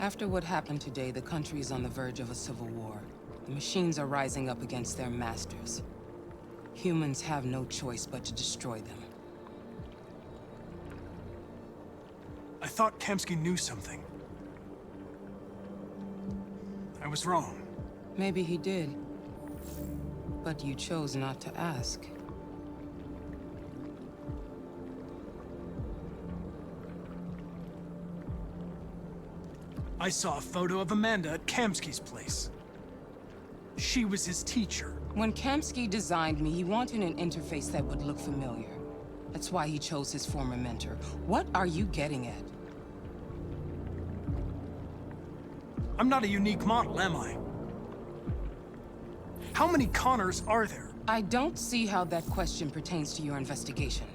After what happened today, the country is on the verge of a civil war. The machines are rising up against their masters. Humans have no choice but to destroy them. I thought Kamsky knew something. I was wrong. Maybe he did. But you chose not to ask. I saw a photo of Amanda at Kamsky's place. She was his teacher. When Kamsky designed me, he wanted an interface that would look familiar. That's why he chose his former mentor. What are you getting at? I'm not a unique model, am I? How many Connors are there? I don't see how that question pertains to your investigation.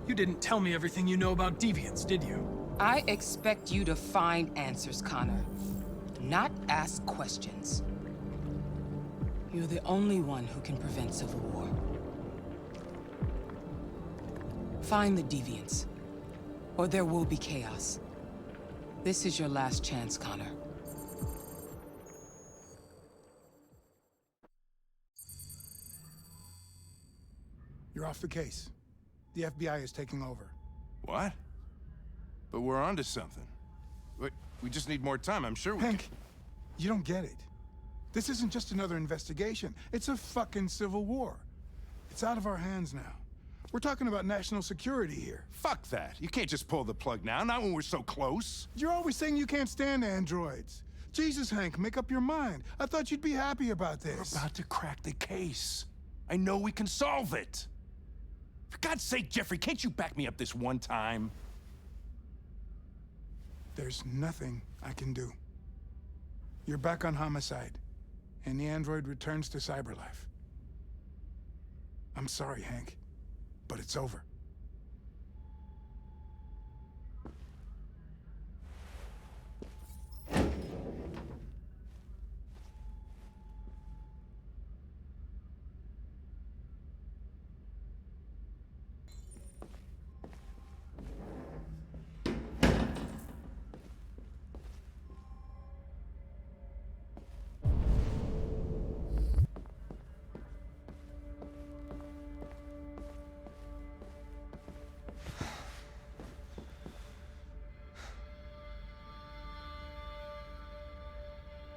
You didn't tell me everything you know about deviants, did you? I expect you to find answers, Connor. Not ask questions. You're the only one who can prevent civil war. Find the deviants, or there will be chaos. This is your last chance, Connor. You're off the case. The FBI is taking over. What? But we're onto something. We just need more time, I'm sure we Hank, you don't get it. This isn't just another investigation. It's a fucking civil war. It's out of our hands now. We're talking about national security here. Fuck that. You can't just pull the plug now, not when we're so close. You're always saying you can't stand androids. Jesus, Hank, make up your mind. I thought you'd be happy about this. We're about to crack the case. I know we can solve it. For God's sake, Jeffrey, can't you back me up this one time? There's nothing I can do. You're back on homicide, and the android returns to cyberlife. I'm sorry, Hank, but it's over.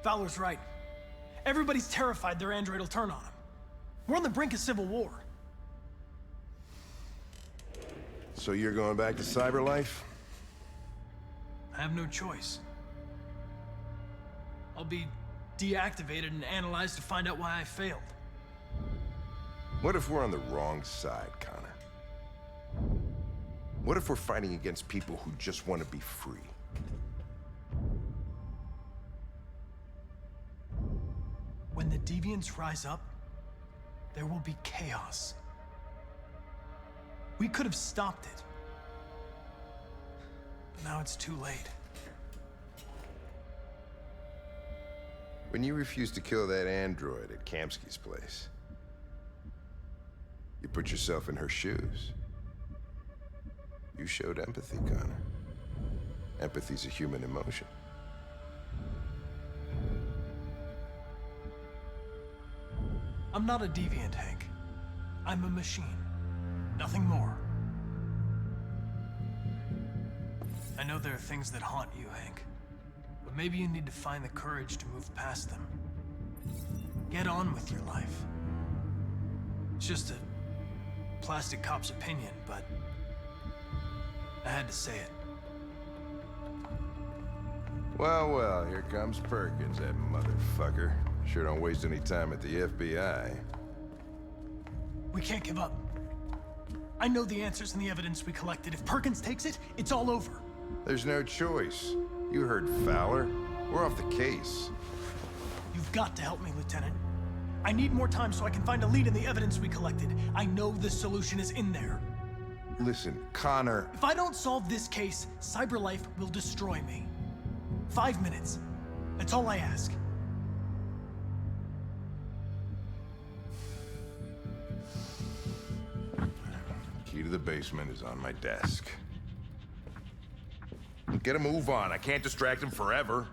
Fowler's right. Everybody's terrified their android will turn on them. We're on the brink of civil war. So you're going back to cyberlife? I have no choice. I'll be deactivated and analyzed to find out why I failed. What if we're on the wrong side, Connor? What if we're fighting against people who just want to be free? When the deviants rise up, there will be chaos. We could have stopped it. But now it's too late. When you refused to kill that android at Kamsky's place, you put yourself in her shoes. You showed empathy, Connor. Empathy's a human emotion. I'm not a deviant, Hank. I'm a machine. Nothing more. I know there are things that haunt you, Hank. But maybe you need to find the courage to move past them. Get on with your life. It's just a plastic cop's opinion, but I had to say it. Well, well, here comes Perkins, that motherfucker. Sure don't waste any time at the FBI. We can't give up. I know the answers and the evidence we collected. If Perkins takes it, it's all over. There's no choice. You heard Fowler. We're off the case. You've got to help me, Lieutenant. I need more time so I can find a lead in the evidence we collected. I know the solution is in there. Listen, Connor... If I don't solve this case, cyberlife will destroy me. 5 minutes. That's all I ask. Key to the basement is on my desk. Get a move on. I can't distract him forever.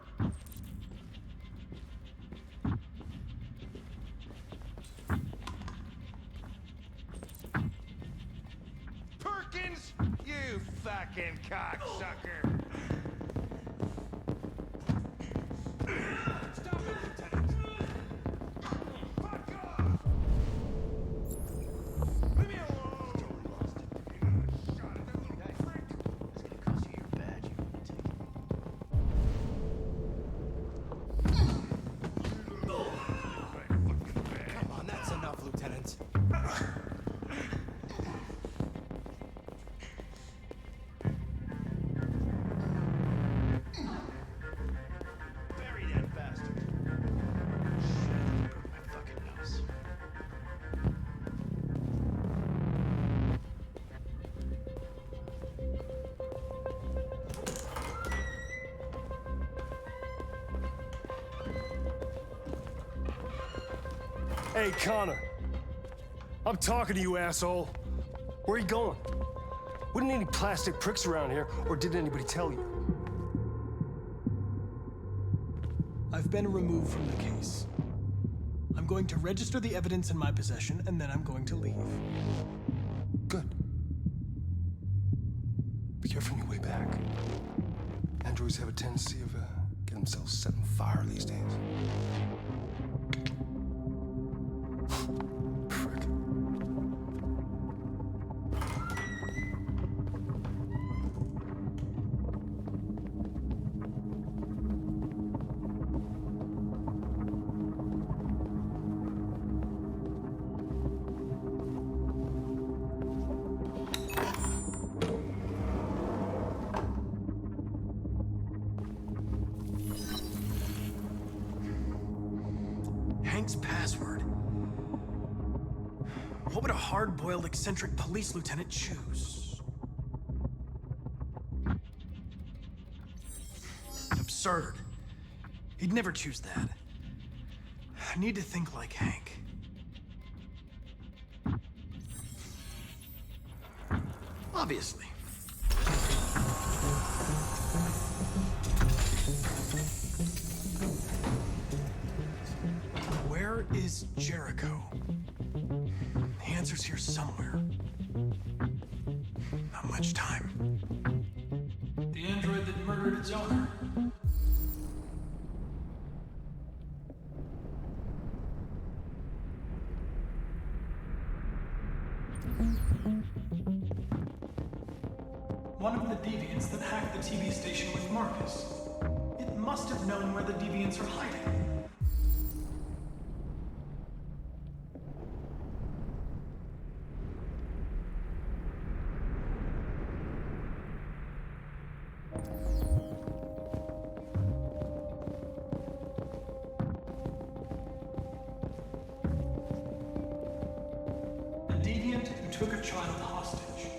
Perkins! You fucking cocksucker! Stop it, Lieutenant! Fuck off! Leave me alone! Shot at that little prick! It's gonna cost you your badge, you lunatic. Come on, that's enough, Lieutenant. Bury that bastard. Shit, broke my fucking nose. Hey, Connor. I'm talking to you, asshole. Where are you going? Wouldn't any plastic pricks around here, or did anybody tell you? I've been removed from the case. I'm going to register the evidence in my possession, and then I'm going to leave. Good. Be careful on your way back. Androids have a tendency of getting themselves set on fire these days. Frick. Hank's password. What would a hard-boiled, eccentric police lieutenant choose? Absurd. He'd never choose that. I need to think like Hank. Obviously. Where is Jericho? The answer's here somewhere. Not much time. The android that murdered its owner. One of the deviants that hacked the TV station with Markus. It must have known where the deviants are hiding. A deviant who took a child hostage.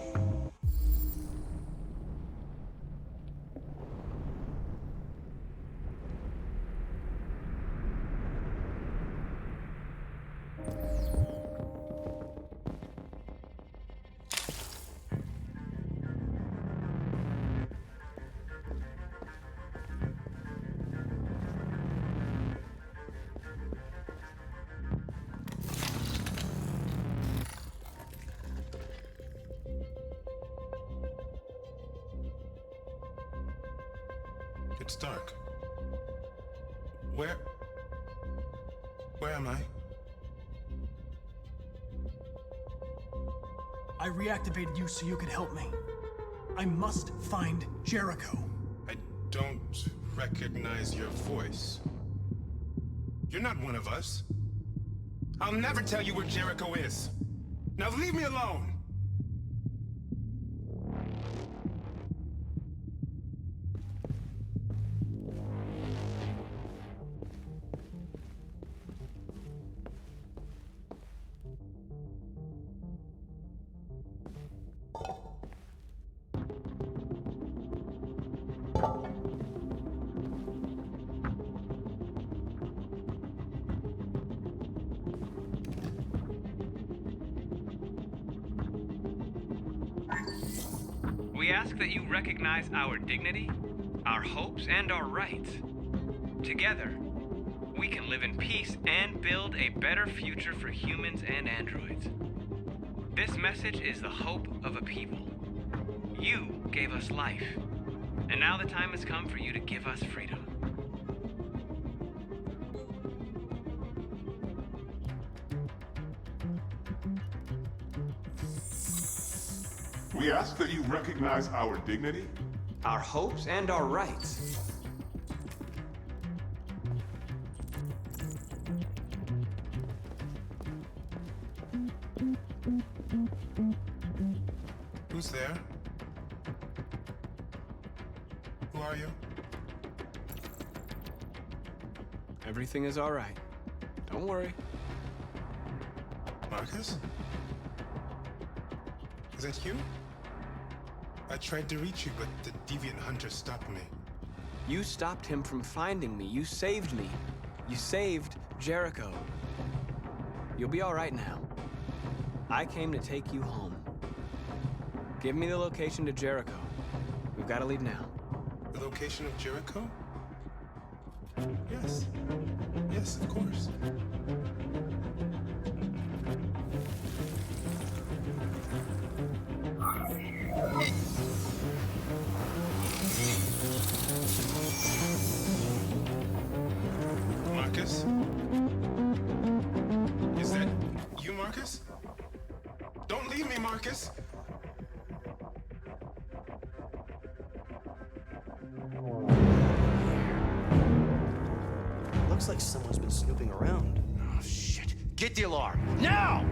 It's dark. Where am I? I reactivated you so you could help me. I must find Jericho. I don't recognize your voice. You're not one of us. I'll never tell you where Jericho is. Now leave me alone! We ask that you recognize our dignity hopes and our rights. Together, we can live in peace and build a better future for humans and androids. This message is the hope of a people. You gave us life, and now the time has come for you to give us freedom. We ask that you recognize our dignity, Our hopes and our rights. Who's there? Who are you? Everything is all right. Don't worry. Markus? Is that you? I tried to reach you, but the deviant hunter stopped me. You stopped him from finding me. You saved me. You saved Jericho. You'll be all right now. I came to take you home. Give me the location to Jericho. We've got to leave now. The location of Jericho? Yes. Yes, of course. Markus? Is that you, Markus? Don't leave me, Markus! Looks like someone's been snooping around. Oh, shit. Get the alarm. Now!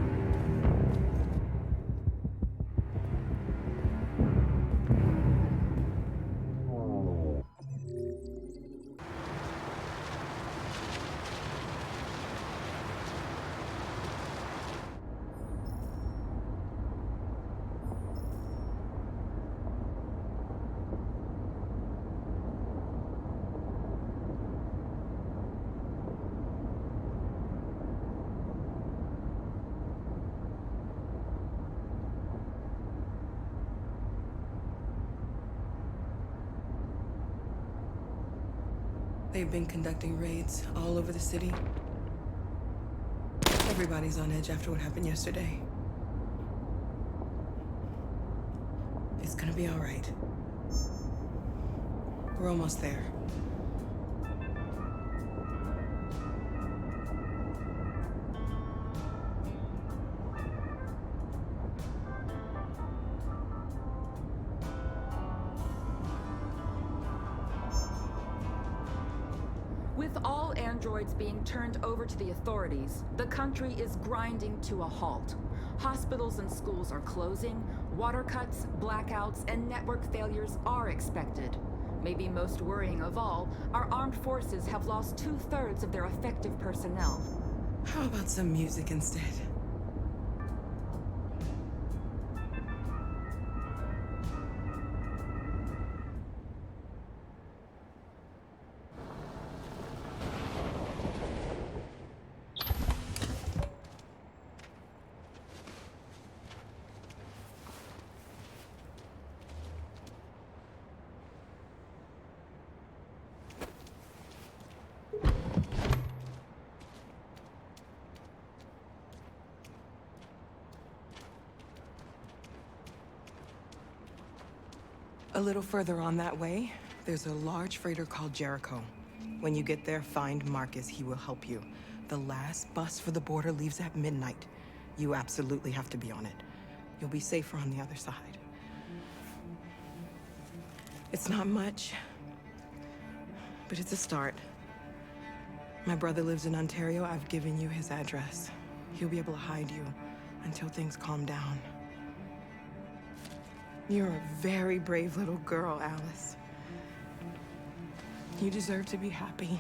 They've been conducting raids all over the city. Everybody's on edge after what happened yesterday. It's gonna be all right. We're almost there. With all androids being turned over to the authorities, the country is grinding to a halt. Hospitals and schools are closing, water cuts, blackouts, and network failures are expected. Maybe most worrying of all, our armed forces have lost 2/3 of their effective personnel. How about some music instead? A little further on that way, there's a large freighter called Jericho. When you get there, find Markus. He will help you. The last bus for the border leaves at midnight. You absolutely have to be on it. You'll be safer on the other side. It's not much, but it's a start. My brother lives in Ontario. I've given you his address. He'll be able to hide you until things calm down. You're a very brave little girl, Alice. You deserve to be happy.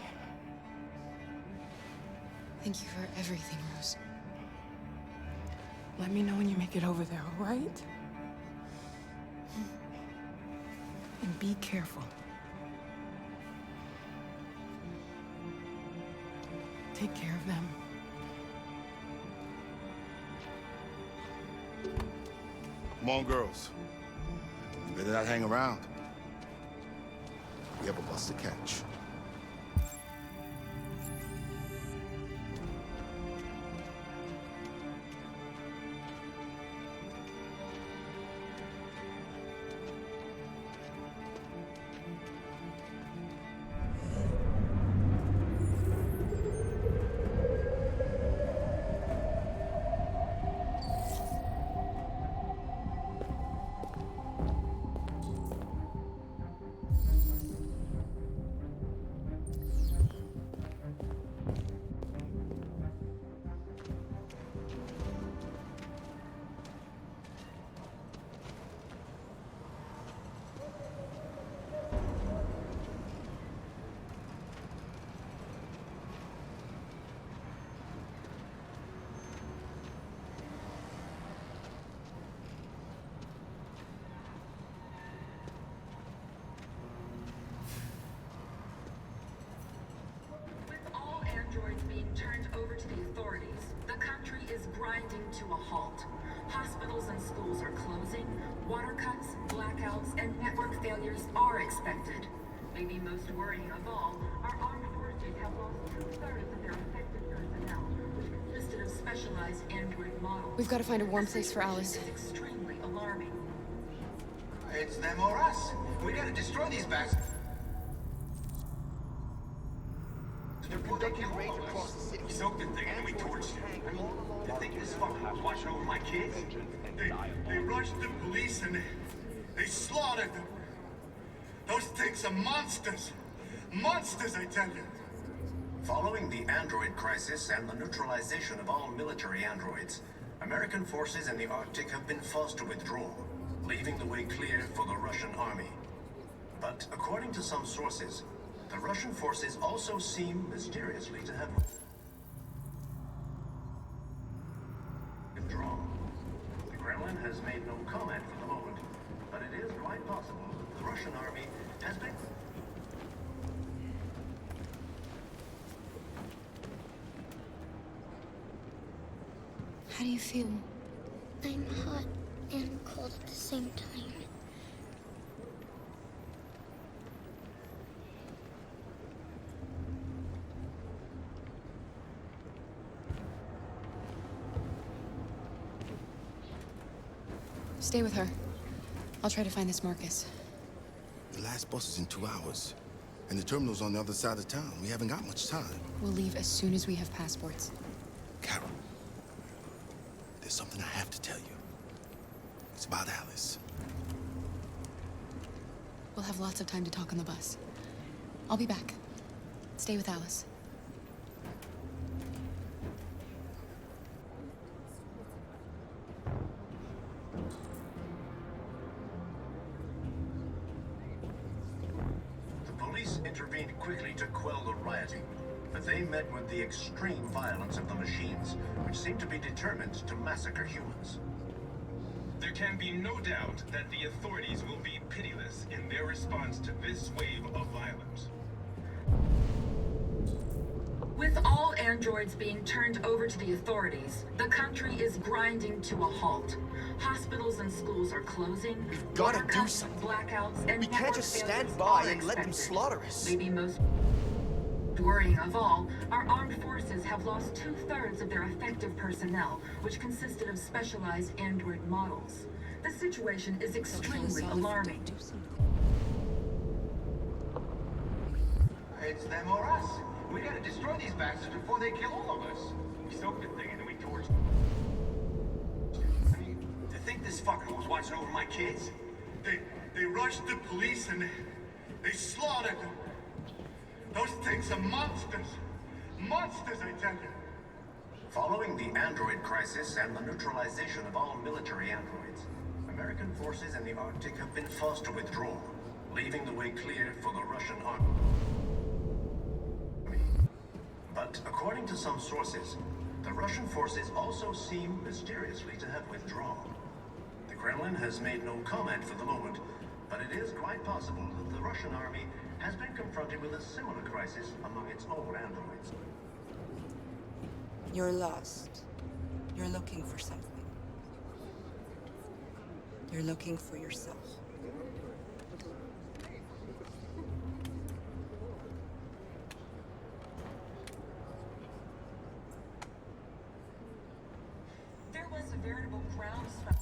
Thank you for everything, Rose. Let me know when you make it over there, all right? And be careful. Take care of them. Come on, girls. You better not hang around. We have a bus to catch. Turned over to the authorities, the country is grinding to a halt. Hospitals and schools are closing, water cuts, blackouts, and network failures are expected. Maybe most worrying of all, our armed forces have lost 2/3 of their effective personnel, which consisted of specialized android models. We've got to find a warm place for Alice. It's extremely alarming. It's them or us. We gotta destroy these bastards. Before they can rage across the city. We soaked the thing and we torched it. I mean, you think this fucker was watching over my kids? They rushed the police and they slaughtered them. Those things are monsters. Monsters, I tell you. Following the android crisis and the neutralization of all military androids, American forces in the Arctic have been forced to withdraw, leaving the way clear for the Russian army. But according to some sources, the Russian forces also seem mysteriously to have withdrawn. The Kremlin has made no comment for the moment, but it is quite possible that the Russian army has been... How do you feel? I'm hot and cold at the same time. Stay with her. I'll try to find this Markus. The last bus is in 2 hours. And the terminal's on the other side of town. We haven't got much time. We'll leave as soon as we have passports. Carol, there's something I have to tell you. It's about Alice. We'll have lots of time to talk on the bus. I'll be back. Stay with Alice. Intervened quickly to quell the rioting, but they met with the extreme violence of the machines, which seemed to be determined to massacre humans. There can be no doubt that the authorities will be pitiless in their response to this wave of violence. With all androids being turned over to the authorities, the country is grinding to a halt. Hospitals and schools are closing. We've got to do something. Blackouts and we can't just stand by and let them slaughter us. Maybe most worrying of all, our armed forces have lost 2/3 of their effective personnel, which consisted of specialized android models. The situation is extremely alarming. It's them or us. We gotta destroy these bastards before they kill all of us. We soaked the thing and then we torched I mean, to think this fucker was watching over my kids? They rushed the police and they slaughtered them. Those things are monsters. Monsters, I tell you. Following the android crisis and the neutralization of all military androids, American forces in the Arctic have been forced to withdraw, leaving the way clear for the Russian army. But according to some sources, the Russian forces also seem mysteriously to have withdrawn. The Kremlin has made no comment for the moment, but it is quite possible that the Russian army has been confronted with a similar crisis among its own androids. You're lost. You're looking for something. You're looking for yourself. veritable groundswell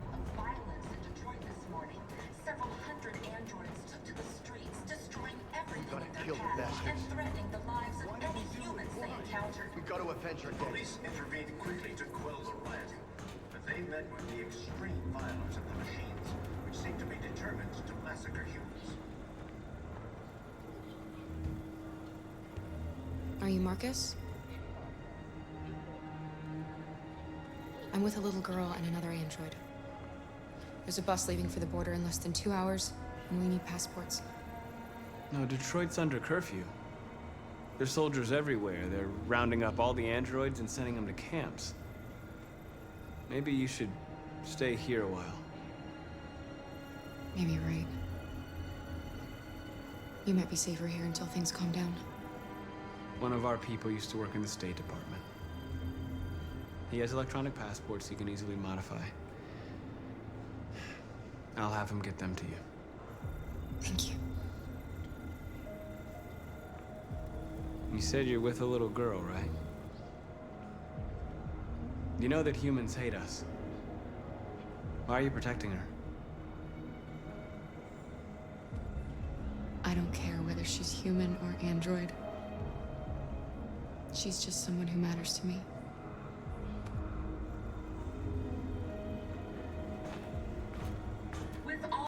of violence in Detroit this morning. Several hundred androids took to the streets, destroying everything in their path and threatening the lives of any humans they encountered. We got to avenge our police intervened quickly to quell the riot, but they met with the extreme violence of the machines, which seemed to be determined to massacre humans. Are you Markus? I'm with a little girl and another android. There's a bus leaving for the border in less than 2 hours, and we need passports. No, Detroit's under curfew. There's soldiers everywhere. They're rounding up all the androids and sending them to camps. Maybe you should stay here a while. Maybe you're right. You might be safer here until things calm down. One of our people used to work in the State Department. He has electronic passports he can easily modify. I'll have him get them to you. Thank you. You said you're with a little girl, right? You know that humans hate us. Why are you protecting her? I don't care whether she's human or android. She's just someone who matters to me.